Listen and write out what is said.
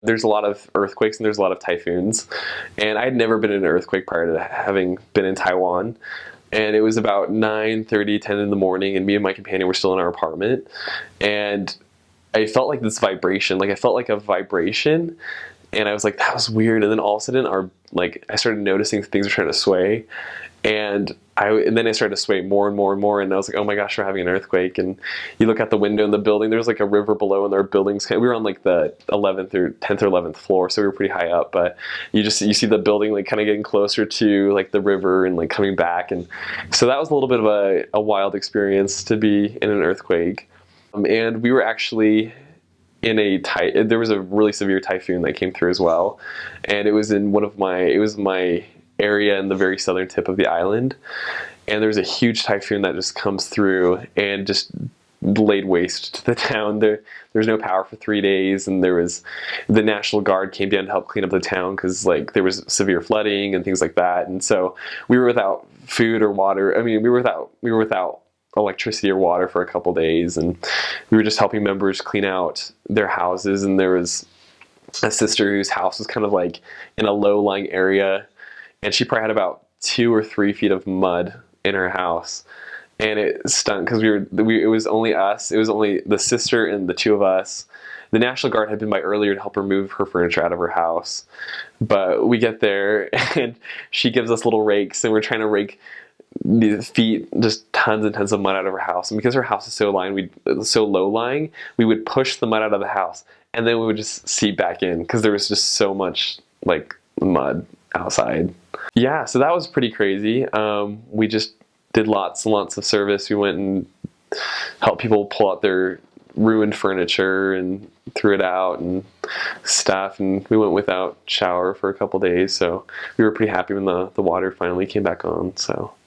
there's a lot of earthquakes and there's a lot of typhoons. And I had never been in an earthquake prior to having been in Taiwan. And it was about 9:30, 10 in the morning, and me and my companion were still in our apartment. And I felt like this vibration, like I felt like a vibration, and I was like, that was weird. And then all of a sudden, I started noticing things were trying to sway, and then I started to sway more and more and more, and I was like, oh my gosh, we're having an earthquake. And you look out the window in the building, there's like a river below, and there are buildings. We were on like the 11th or 10th or 11th floor, so we were pretty high up. But you see the building like kind of getting closer to like the river and like coming back, and so that was a little bit of a wild experience to be in an earthquake. And we were actually there was a really severe typhoon that came through as well, and it was in my area in the very southern tip of the island, and there was a huge typhoon that just comes through and just laid waste to the town. There was no power for 3 days, and the National Guard came down to help clean up the town because like there was severe flooding and things like that, and so we were without food or water. I mean, we were without electricity or water for a couple days, and we were just helping members clean out their houses. And there was a sister whose house was kind of like in a low-lying area, and she probably had about 2 or 3 feet of mud in her house, and it stunk because it was only us. It was only the sister and the 2 of us. The National Guard had been by earlier to help her move her furniture out of her house, but we get there and she gives us little rakes, and we're trying to rake the feet just tons and tons of mud out of her house. And because her house is so low lying, we would push the mud out of the house, and then we would just seep back in because there was just so much like mud outside. Yeah, so that was pretty crazy. We just did lots and lots of service. We went and helped people pull out their ruined furniture and threw it out and stuff, and we went without shower for a couple days, so we were pretty happy when the water finally came back on. So